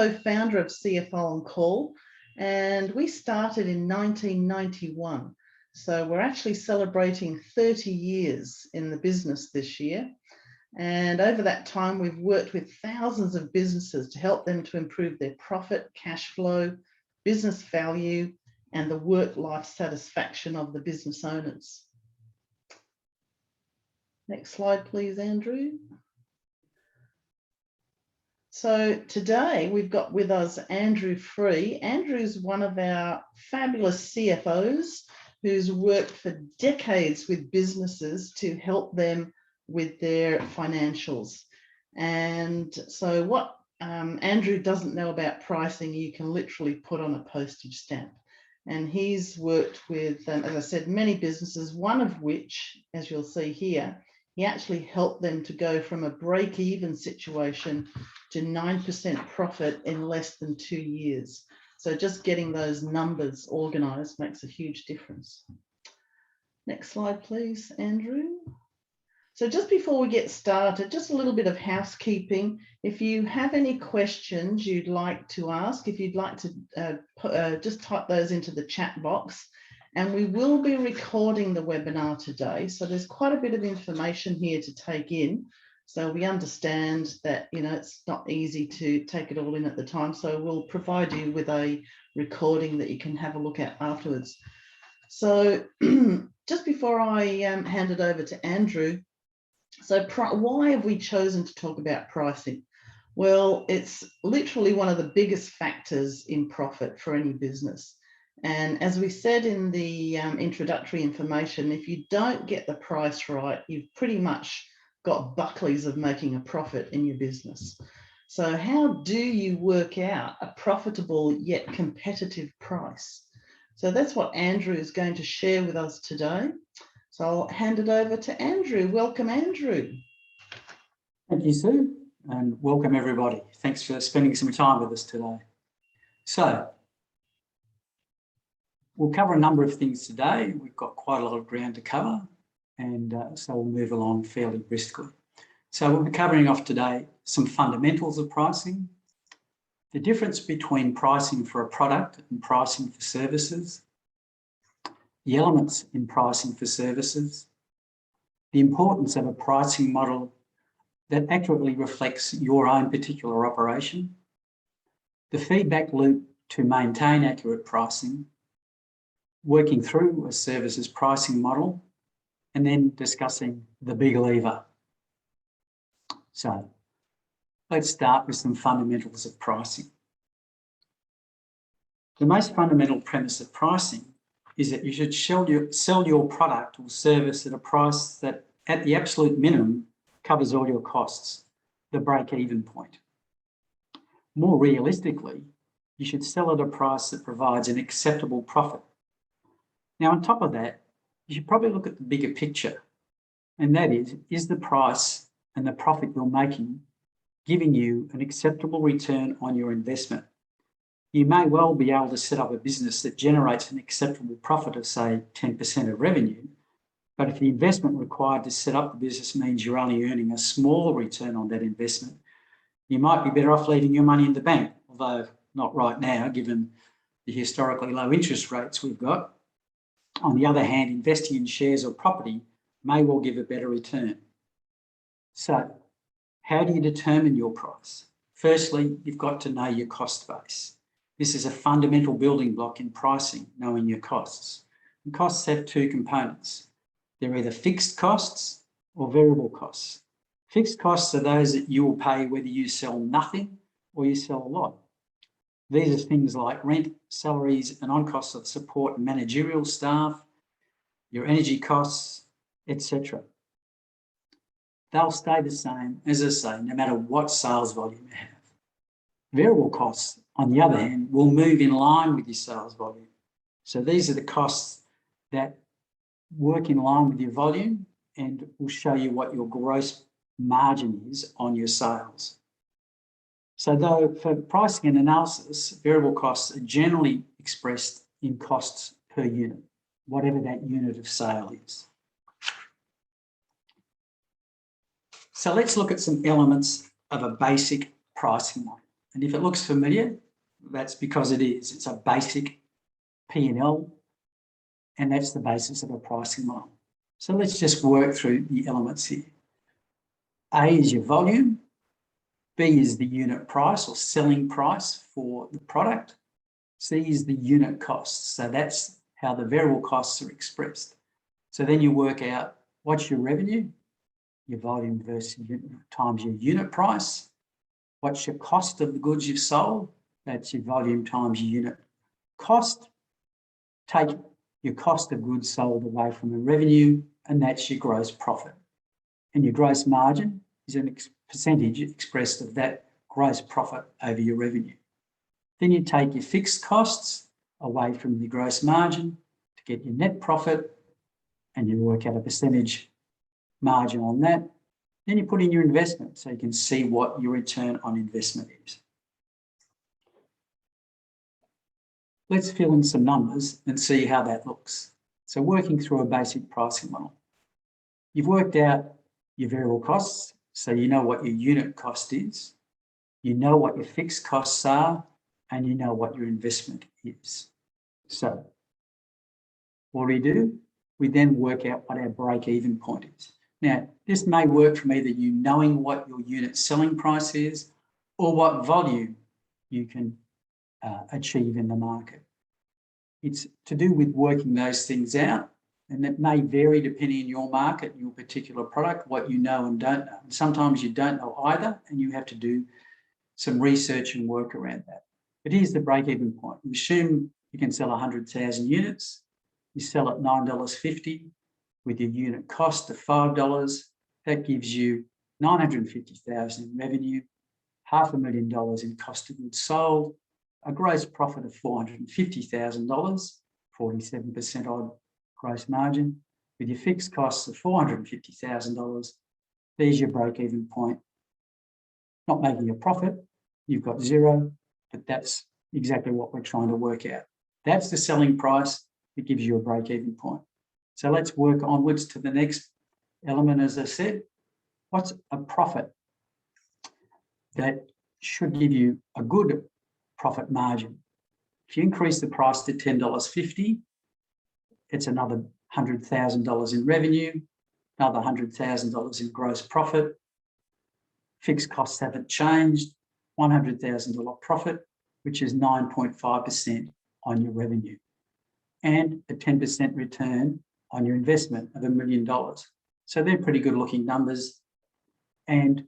co-founder of CFO on Call, and we started in 1991. So we're actually celebrating 30 years in the business this year. And over that time, we've worked with thousands of businesses to help them to improve their profit, cash flow, business value, and the work-life satisfaction of the business owners. Next slide, please, Andrew. So today we've got with us Andrew Free. Andrew's one of our fabulous CFOs who's worked for decades with businesses to help them with their financials. And so what Andrew doesn't know about pricing, you can literally put on a postage stamp. And he's worked with, as I said, many businesses, one of which, as you'll see here, he actually helped them to go from a break-even situation to 9% profit in less than 2 years. So just getting those numbers organized makes a huge difference. Next slide, please, Andrew. So just before we get started, just a little bit of housekeeping. If you have any questions you'd like to ask, if you'd like to just type those into the chat box. And we will be recording the webinar today. So there's quite a bit of information here to take in. So we understand that, you know, it's not easy to take it all in at the time. So we'll provide you with a recording that you can have a look at afterwards. So just before I hand it over to Andrew, so why have we chosen to talk about pricing? Well, it's literally one of the biggest factors in profit for any business. And as we said in the introductory information, if you don't get the price right, you've pretty much got Buckleys of making a profit in your business. So how do you work out a profitable yet competitive price? So that's what Andrew is going to share with us today. So I'll hand it over to Andrew. Welcome, Andrew. Thank you, Sue, and welcome everybody. Thanks for spending some time with us today. So we'll cover a number of things today. We've got quite a lot of ground to cover, and so we'll move along fairly briskly. So we'll be covering off today some fundamentals of pricing, the difference between pricing for a product and pricing for services, the elements in pricing for services, the importance of a pricing model that accurately reflects your own particular operation, the feedback loop to maintain accurate pricing, working through a services pricing model, and then discussing the big lever. So let's start with some fundamentals of pricing. The most fundamental premise of pricing is that you should sell your product or service at a price that, at the absolute minimum, covers all your costs, the break-even point. More realistically, you should sell at a price that provides an acceptable profit. Now, on top of that, you should probably look at the bigger picture, and that is the price and the profit you're making giving you an acceptable return on your investment? You may well be able to set up a business that generates an acceptable profit of, say, 10% of revenue, but if the investment required to set up the business means you're only earning a small return on that investment, you might be better off leaving your money in the bank, although not right now, given the historically low interest rates we've got. On the other hand, investing in shares or property may well give a better return. So, how do you determine your price? Firstly, you've got to know your cost base. This is a fundamental building block in pricing, knowing your costs. And costs have two components. They're either fixed costs or variable costs. Fixed costs are those that you will pay whether you sell nothing or you sell a lot. These are things like rent, salaries, and on-costs of support and managerial staff, your energy costs, etc. They'll stay the same, as I say, no matter what sales volume you have. Variable costs, on the other hand, will move in line with your sales volume. So these are the costs that work in line with your volume and will show you what your gross margin is on your sales. So though for pricing and analysis, variable costs are generally expressed in costs per unit, whatever that unit of sale is. So let's look at some elements of a basic pricing model. And if it looks familiar, that's because it is. It's a basic P&L, and that's the basis of a pricing model. So let's just work through the elements here. A is your volume. B is the unit price or selling price for the product. C is the unit costs. So that's how the variable costs are expressed. So then you work out what's your revenue, your volume versus times your unit price. What's your cost of the goods you've sold? That's your volume times your unit cost. Take your cost of goods sold away from the revenue, and that's your gross profit. And your gross margin is a percentage expressed of that gross profit over your revenue. Then you take your fixed costs away from your gross margin to get your net profit, and you work out a percentage margin on that. Then you put in your investment so you can see what your return on investment is. Let's fill in some numbers and see how that looks. So working through a basic pricing model. You've worked out your variable costs, so you know what your unit cost is, you know what your fixed costs are, and you know what your investment is. So what do? We then work out what our break-even point is. Now, this may work from either you knowing what your unit selling price is or what volume you can achieve in the market. It's to do with working those things out, and it may vary depending on your market, your particular product, what you know and don't know. And sometimes you don't know either, and you have to do some research and work around that. But here's the break-even point. We assume you can sell 100,000 units. You sell at $9.50 with your unit cost of $5. That gives you $950,000 in revenue, $500,000 in cost of goods sold, a gross profit of $450,000, 47% odd gross margin, with your fixed costs of $450,000. There's your break-even point. Not making a profit, you've got zero, but that's exactly what we're trying to work out. That's the selling price that gives you a break-even point. So let's work onwards to the next element, as I said. What's a profit that should give you a good profit margin? If you increase the price to $10.50, it's another $100,000 in revenue, another $100,000 in gross profit. Fixed costs haven't changed, $100,000 profit, which is 9.5% on your revenue, and a 10% return on your investment of $1 million. So they're pretty good looking numbers, and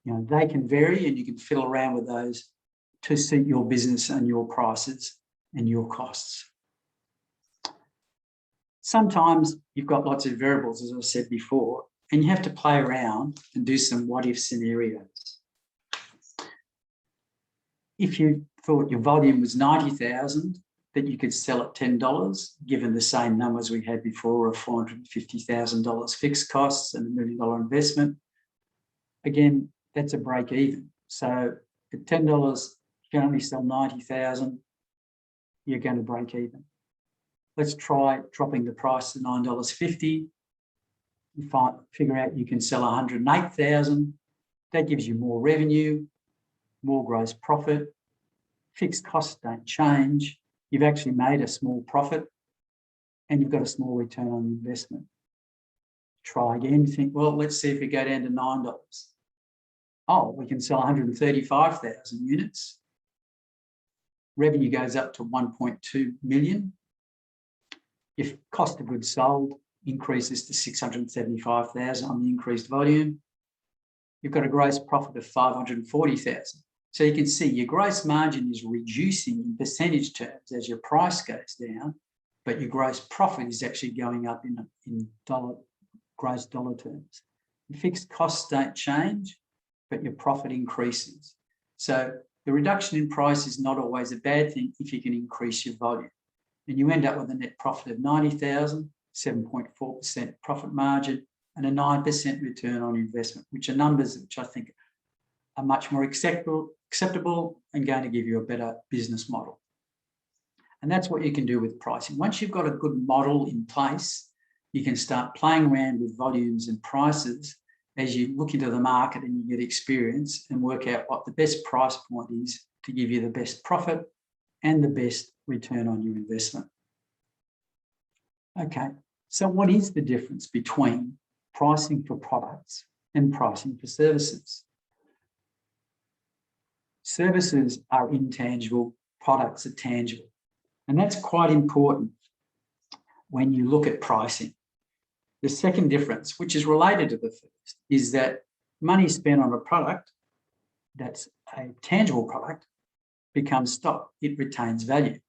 they can vary, and you can fiddle around with those to suit your business and your prices and your costs. Sometimes you've got lots of variables, as I said before, and you have to play around and do some what-if scenarios. If you thought your volume was 90,000, that you could sell at $10, given the same numbers we had before of $450,000 fixed costs and $1 million investment, again, that's a break even. So at $10, you can only sell 90,000, you're going to break even. Let's try dropping the price to $9.50. You figure out you can sell 108,000. That gives you more revenue, more gross profit. Fixed costs don't change. You've actually made a small profit, and you've got a small return on investment. Try again, think, well, let's see if we go down to $9. Oh, we can sell 135,000 units. Revenue goes up to 1.2 million. If cost of goods sold increases to 675,000 on the increased volume, you've got a gross profit of 540,000. So you can see your gross margin is reducing in percentage terms as your price goes down, but your gross profit is actually going up in gross dollar terms. Your fixed costs don't change, but your profit increases. So the reduction in price is not always a bad thing if you can increase your volume. And you end up with a net profit of 90,000, 7.4% profit margin, and a 9% return on investment, which are numbers which I think are much more acceptable and going to give you a better business model. And that's what you can do with pricing. Once you've got a good model in place, you can start playing around with volumes and prices as you look into the market and you get experience and work out what the best price point is to give you the best profit and the best return on your investment. Okay, so what is the difference between pricing for products and pricing for services? Services are intangible, products are tangible. And that's quite important when you look at pricing. The second difference, which is related to the first, is that money spent on a product that's a tangible product becomes stock. It retains value.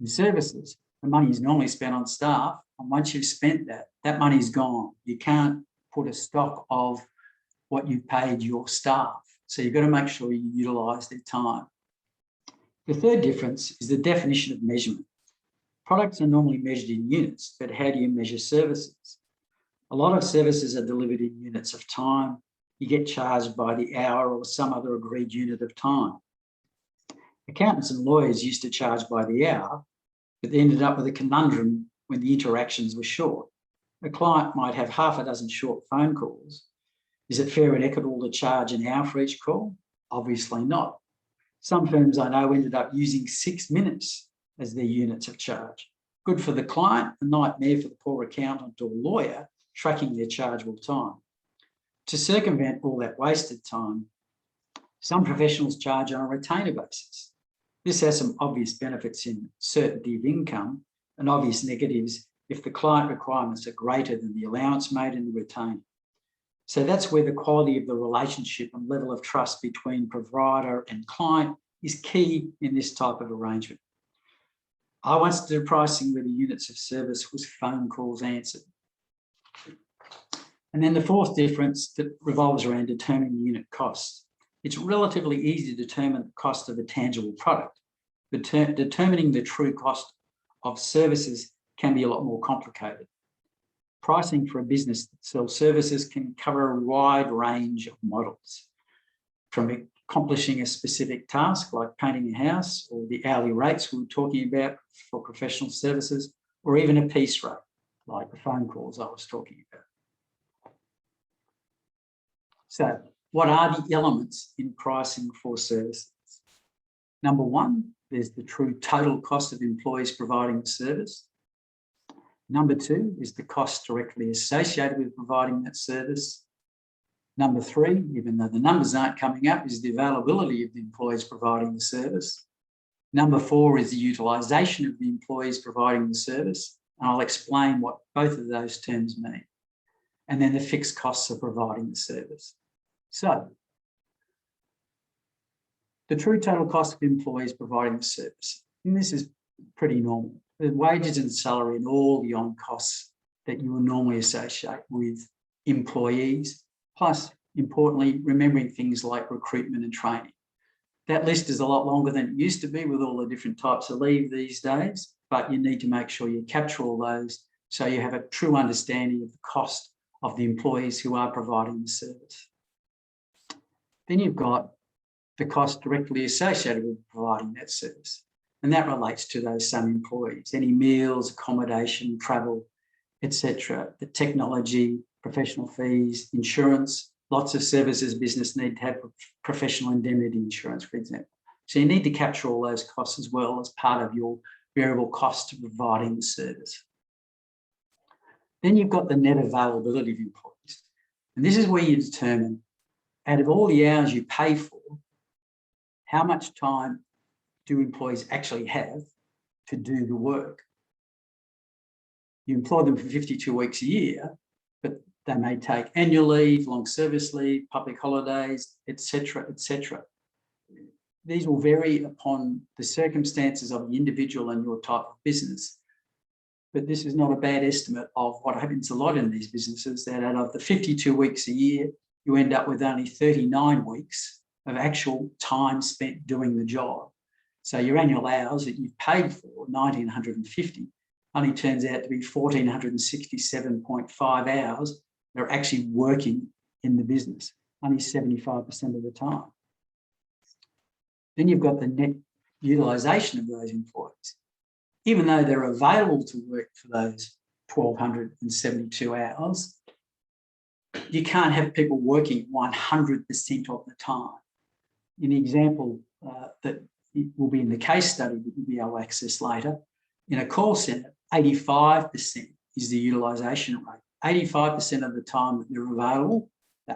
In services, the money is normally spent on staff, and once you've spent that, that money's gone. You can't put a stock of what you paid your staff. So you've got to make sure you utilise their time. The third difference is the definition of measurement. Products are normally measured in units, but how do you measure services? A lot of services are delivered in units of time. You get charged by the hour or some other agreed unit of time. Accountants and lawyers used to charge by the hour, but they ended up with a conundrum when the interactions were short. A client might have half a dozen short phone calls. Is it fair and equitable to charge an hour for each call? Obviously not. Some firms I know ended up using 6 minutes as their units of charge. Good for the client, a nightmare for the poor accountant or lawyer tracking their chargeable time. To circumvent all that wasted time, some professionals charge on a retainer basis. This has some obvious benefits in certainty of income and obvious negatives if the client requirements are greater than the allowance made in the retainer. So that's where the quality of the relationship and level of trust between provider and client is key in this type of arrangement. I once did pricing where the units of service was phone calls answered. And then the fourth difference that revolves around determining unit costs. It's relatively easy to determine the cost of a tangible product, but determining the true cost of services can be a lot more complicated. Pricing for a business that sells services can cover a wide range of models, from accomplishing a specific task like painting a house, or the hourly rates we were talking about for professional services, or even a piece rate like the phone calls I was talking about. So what are the elements in pricing for services? Number one, there's the true total cost of employees providing the service. Number two is the cost directly associated with providing that service. Number three, even though the numbers aren't coming up, is the availability of the employees providing the service. Number four is the utilisation of the employees providing the service. And I'll explain what both of those terms mean. And then the fixed costs of providing the service. So, the true total cost of employees providing the service. And this is pretty normal. The wages and salary and all the on-costs that you would normally associate with employees, plus, importantly, remembering things like recruitment and training. That list is a lot longer than it used to be with all the different types of leave these days, but you need to make sure you capture all those so you have a true understanding of the cost of the employees who are providing the service. Then you've got the cost directly associated with providing that service. And that relates to those same employees, any meals, accommodation, travel, etc. The technology, professional fees, insurance, lots of services business need to have professional indemnity insurance, for example. So you need to capture all those costs as well as part of your variable cost of providing the service. Then you've got the net availability of employees. And this is where you determine, out of all the hours you pay for, how much time do employees actually have to do the work? You employ them for 52 weeks a year, but they may take annual leave, long service leave, public holidays, etc., etc. These will vary upon the circumstances of the individual and your type of business. But this is not a bad estimate of what happens a lot in these businesses, that out of the 52 weeks a year, you end up with only 39 weeks of actual time spent doing the job. So your annual hours that you've paid for, 1,950, only turns out to be 1,467.5 hours that are actually working in the business, only 75% of the time. Then you've got the net utilisation of those employees. Even though they're available to work for those 1,272 hours, you can't have people working 100% of the time. In the example that will be in the case study that you'll be able to access later, in a call centre, 85% is the utilisation rate. 85% of the time that they're available,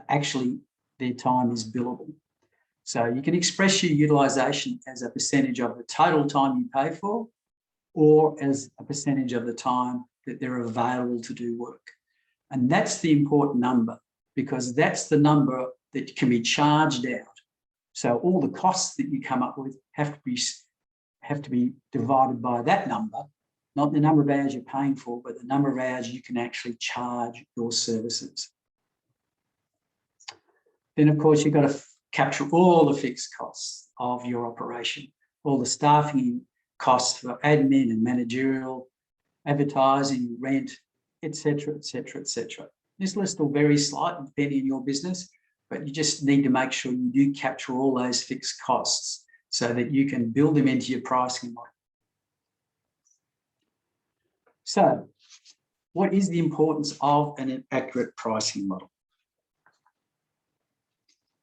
actually their time is billable. So you can express your utilisation as a percentage of the total time you pay for, or as a percentage of the time that they're available to do work. And that's the important number, because that's the number that can be charged out. So all the costs that you come up with have to be divided by that number, not the number of hours you're paying for, but the number of hours you can actually charge your services. Then, of course, you've got to capture all the fixed costs of your operation, all the staffing costs for admin and managerial, advertising, rent, etc., etc., etc. This list will vary slightly depending on your business, but you just need to make sure you do capture all those fixed costs so that you can build them into your pricing model. So, what is the importance of an accurate pricing model?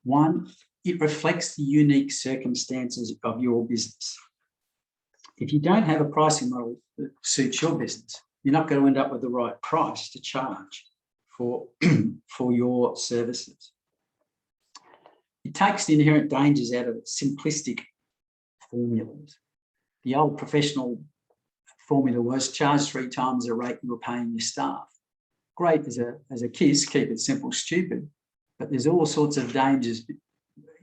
One, it reflects the unique circumstances of your business. If you don't have a pricing model that suits your business, you're not going to end up with the right price to charge for your services. It takes the inherent dangers out of simplistic formulas. The old professional formula was charge 3 times the rate you were paying your staff. Great as a kiss, keep it simple, stupid, but there's all sorts of dangers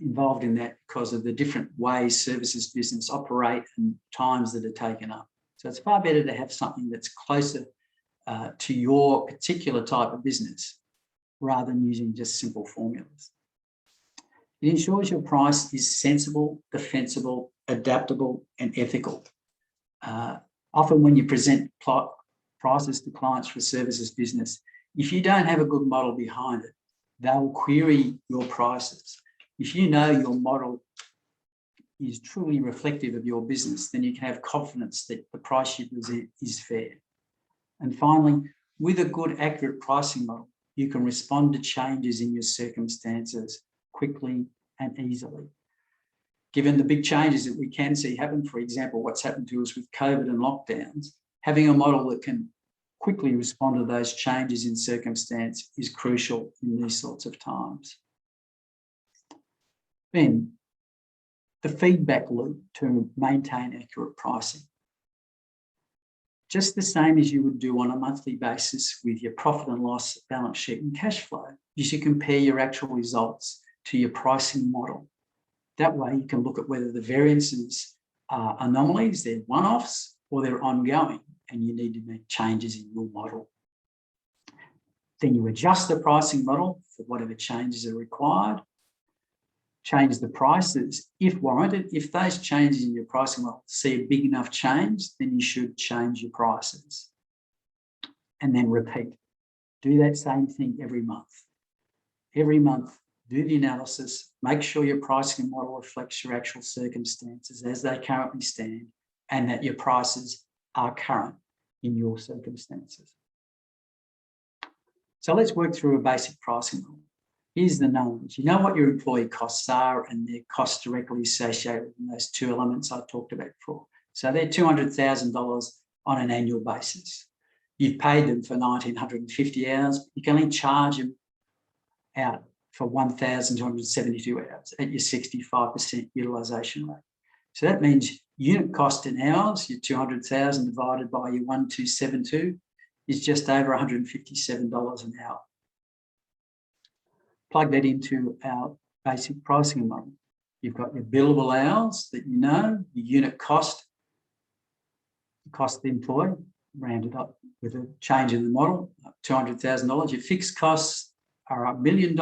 involved in that because of the different ways services business operate and times that are taken up. So it's far better to have something that's closer to your particular type of business rather than using just simple formulas. It ensures your price is sensible, defensible, adaptable, and ethical. Often when you present prices to clients for services business, if you don't have a good model behind it, they'll query your prices. If you know your model is truly reflective of your business, then you can have confidence that the price you present is fair. And finally, with a good, accurate pricing model, you can respond to changes in your circumstances quickly and easily. Given the big changes that we can see happen, for example, what's happened to us with COVID and lockdowns, having a model that can quickly respond to those changes in circumstance is crucial in these sorts of times. Then, the feedback loop to maintain accurate pricing. Just the same as you would do on a monthly basis with your profit and loss, balance sheet and cash flow, you should compare your actual results to your pricing model. That way you can look at whether the variances are anomalies, they're one-offs, or they're ongoing, and you need to make changes in your model. Then you adjust the pricing model for whatever changes are required, change the prices if warranted. If those changes in your pricing model see a big enough change, then you should change your prices. And then repeat. Do that same thing every month. Every month, do the analysis, make sure your pricing model reflects your actual circumstances as they currently stand, and that your prices are current in your circumstances. So let's work through a basic pricing model. Here's the knowns. You know what your employee costs are and their costs directly associated with those 2 elements I talked about before. So they're $200,000 on an annual basis. You've paid them for 1,950 hours. You can only charge them out for 1,272 hours at your 65% utilisation rate. So that means unit cost in hours, your 200,000 divided by your 1,272 is just over $157 an hour. Plug that into our basic pricing model. You've got your billable hours that you know, your unit cost, the cost of the employee, rounded up with a change in the model, $200,000. Your fixed costs are $1 million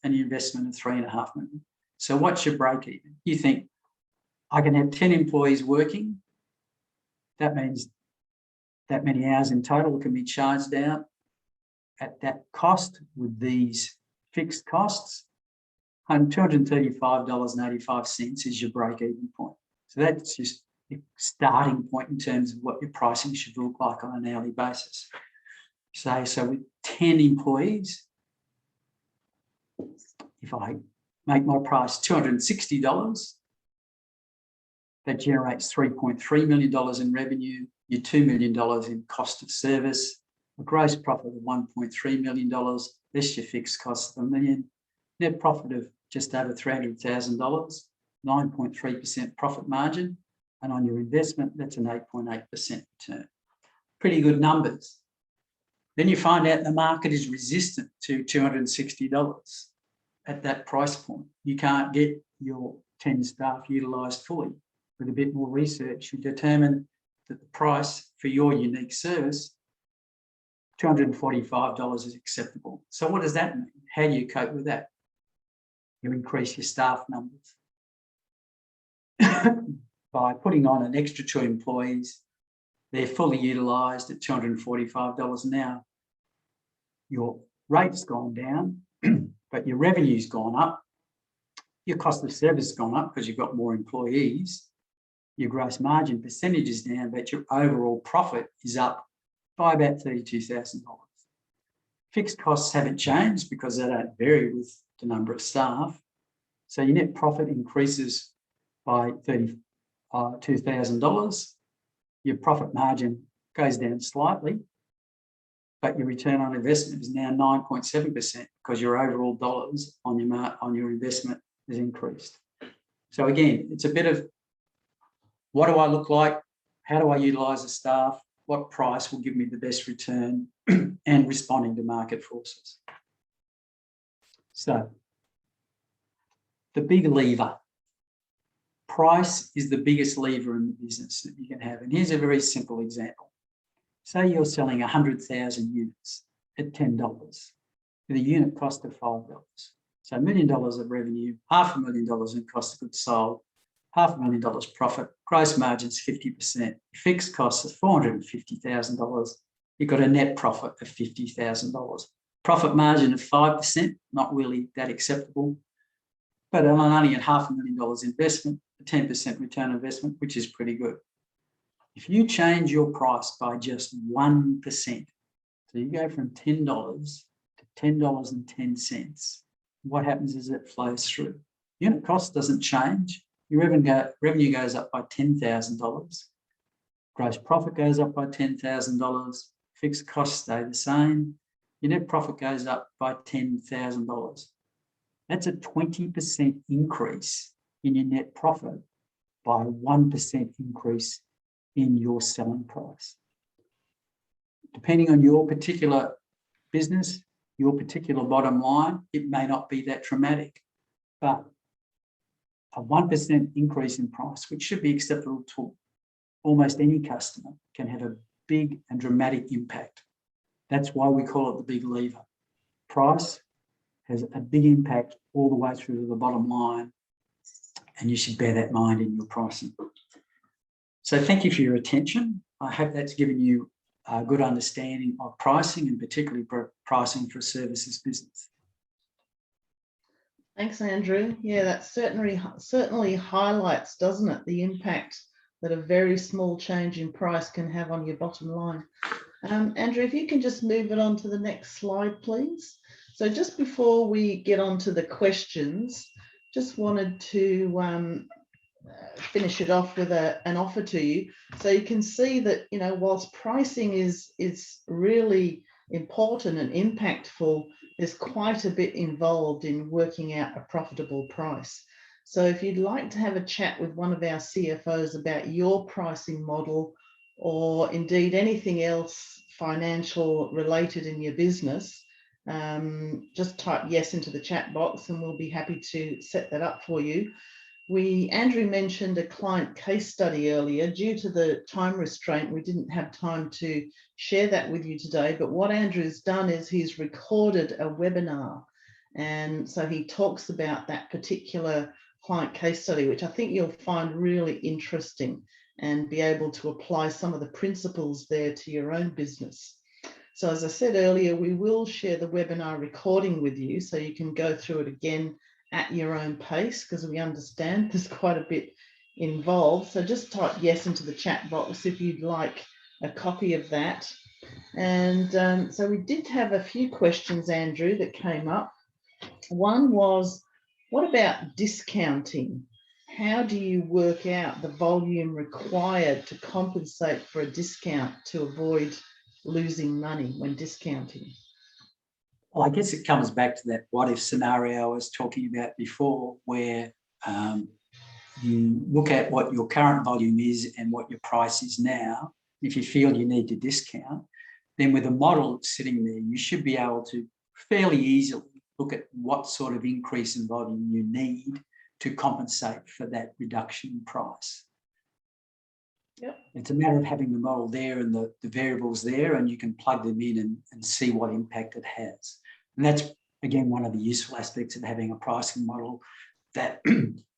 and your investment of $3.5 million. So what's your break even? You think, I can have 10 employees working. That means that many hours in total can be charged out at that cost with these fixed costs. And $235.85 is your break-even point. So that's just the starting point in terms of what your pricing should look like on an hourly basis. So with 10 employees, if I make my price $260, that generates $3.3 million in revenue, your $2 million in cost of service, a gross profit of $1.3 million, less your fixed costs of $1 million, net profit of just over $300,000, 9.3% profit margin, and on your investment, that's an 8.8% return. Pretty good numbers. Then you find out the market is resistant to $260 at that price point. You can't get your 10 staff utilised fully. With a bit more research, you determine that the price for your unique service, $245 is acceptable. So what does that mean? How do you cope with that? You increase your staff numbers by putting on an extra 2 employees. They're fully utilised at $245 an hour. Your rate's gone down, but your revenue's gone up. Your cost of service has gone up because you've got more employees. Your gross margin percentage is down, but your overall profit is up by about $32,000. Fixed costs haven't changed because they don't vary with the number of staff. So your net profit increases by $32,000. Your profit margin goes down slightly, but your return on investment is now 9.7% because your overall dollars on your investment has increased. So again, it's a bit of what do I look like? How do I utilise the staff? What price will give me the best return? And responding to market forces. So the big lever. Price is the biggest lever in the business that you can have. And here's a very simple example. Say you're selling 100,000 units at $10 with a unit cost of $5. So $1 million of revenue, $500,000 in cost of goods sold, $500,000 profit, gross margins 50%, fixed costs of $450,000. You've got a net profit of $50,000. Profit margin of 5%, not really that acceptable, but only a $500,000 investment, a 10% return on investment, which is pretty good. If you change your price by just 1%, so you go from $10 to $10.10, what happens is it flows through. Unit cost doesn't change. Your revenue goes up by $10,000. Gross profit goes up by $10,000. Fixed costs stay the same. Your net profit goes up by $10,000. That's a 20% increase in your net profit by 1% increase in your selling price. Depending on your particular business, your particular bottom line, it may not be that dramatic, but a 1% increase in price, which should be acceptable to almost any customer, can have a big and dramatic impact. That's why we call it the big lever. Price has a big impact all the way through to the bottom line, and you should bear that in mind in your pricing. So thank you for your attention. I hope that's given you a good understanding of pricing, and particularly pricing for a services business. Thanks, Andrew. Yeah, that certainly highlights, doesn't it, the impact that a very small change in price can have on your bottom line. Andrew, if you can just move it on to the next slide, please. So just before we get on to the questions, just wanted to finish it off with an offer to you. So you can see that, you know, whilst pricing is really important and impactful, there's quite a bit involved in working out a profitable price. So if you'd like to have a chat with one of our CFOs about your pricing model, or indeed anything else financial related in your business, just type yes into the chat box and we'll be happy to set that up for you. Andrew mentioned a client case study earlier. Due to the time restraint, we didn't have time to share that with you today, but what Andrew's done is he's recorded a webinar, and so he talks about that particular client case study, which I think you'll find really interesting and be able to apply some of the principles there to your own business. So as I said earlier, we will share the webinar recording with you so you can go through it again at your own pace, because we understand there's quite a bit involved. So just type yes into the chat box if you'd like a copy of that. And so we did have a few questions, Andrew, that came up. One was, what about discounting? How do you work out the volume required to compensate for a discount to avoid losing money when discounting? Well, I guess it comes back to that what if scenario I was talking about before, where you look at what your current volume is and what your price is now. If you feel you need to discount, then with a model sitting there, you should be able to fairly easily look at what sort of increase in volume you need to compensate for that reduction in price. Yep. It's a matter of having the model there and the variables there, and you can plug them in and see what impact it has. And that's, again, one of the useful aspects of having a pricing model, that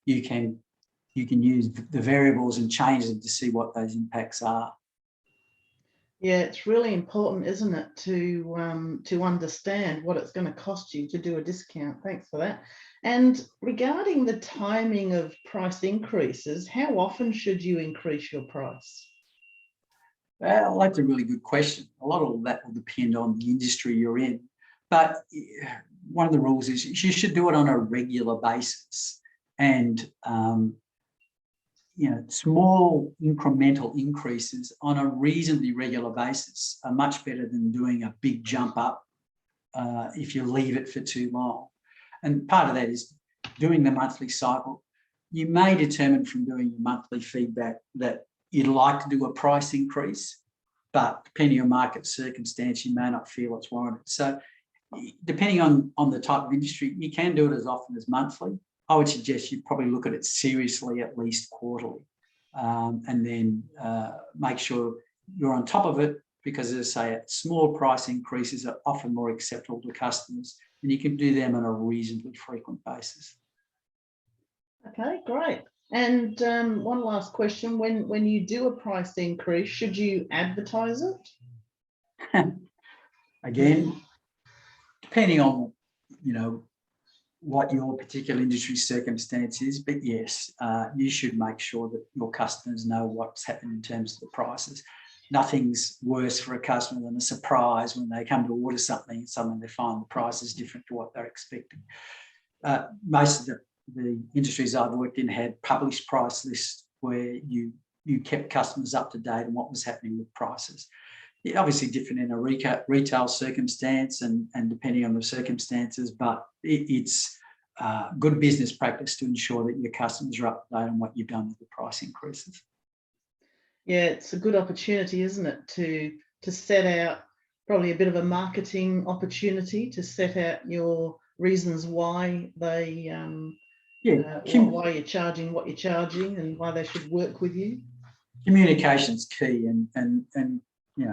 you can use the variables and change them to see what those impacts are. Yeah, it's really important, isn't it, to understand what it's going to cost you to do a discount. Thanks for that. And regarding the timing of price increases, how often should you increase your price? Well, that's a really good question. A lot of that will depend on the industry you're in. But one of the rules is you should do it on a regular basis. And small incremental increases on a reasonably regular basis are much better than doing a big jump up if you leave it for too long. And part of that is doing the monthly cycle. You may determine from doing your monthly feedback that you'd like to do a price increase, but depending on market circumstance, you may not feel it's warranted. So depending on the type of industry, you can do it as often as monthly. I would suggest you probably look at it seriously at least quarterly, and then make sure you're on top of it, because, as I say, small price increases are often more acceptable to customers, and you can do them on a reasonably frequent basis. Okay, great. And one last question: when you do a price increase, should you advertise it? Again, depending on what your particular industry circumstance is, but yes, you should make sure that your customers know what's happened in terms of the prices. Nothing's worse for a customer than a surprise when they come to order something and suddenly they find the price is different to what they're expecting. Most of the industries I've worked in had published price lists where you kept customers up to date on what was happening with prices. Yeah, obviously different in a retail circumstance and depending on the circumstances, but it's good business practice to ensure that your customers are up to date on what you've done with the price increases. Yeah, it's a good opportunity, isn't it, to set out probably a bit of a marketing opportunity to set out your reasons why they why you're charging what you're charging and why they should work with you. Communication's key, and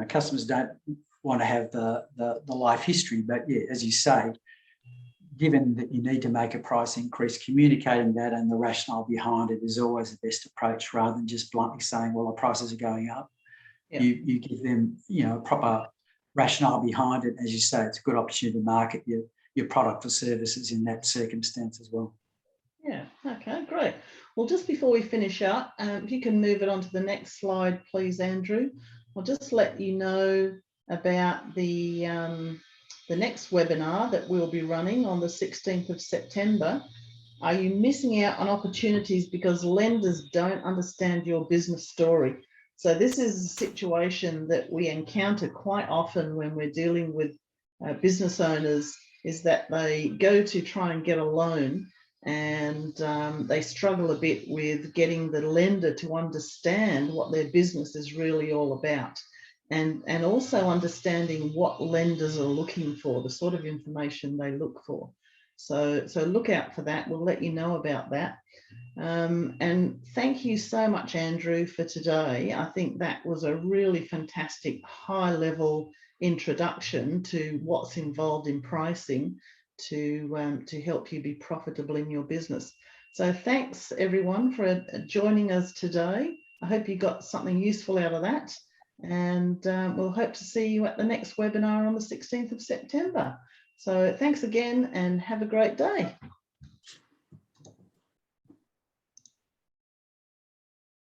customers don't want to have the life history, but yeah, as you say, given that you need to make a price increase, communicating that and the rationale behind it is always the best approach, rather than just bluntly saying, well, the prices are going up. Yeah. You give them a proper rationale behind it. As you say, it's a good opportunity to market your product or services in that circumstance as well. Yeah, okay, great. Well, just before we finish up, if you can move it on to the next slide, please, Andrew. I'll just let you know about the next webinar that we'll be running on the 16th of September. Are you missing out on opportunities because lenders don't understand your business story? So this is a situation that we encounter quite often when we're dealing with business owners, is that they go to try and get a loan and they struggle a bit with getting the lender to understand what their business is really all about, and also understanding what lenders are looking for, the sort of information they look for. So look out for that. We'll let you know about that. And thank you so much, Andrew, for today. I think that was a really fantastic high-level introduction to what's involved in pricing to help you be profitable in your business. So thanks everyone for joining us today. I hope you got something useful out of that, and we'll hope to see you at the next webinar on the 16th of September. So thanks again and have a great day.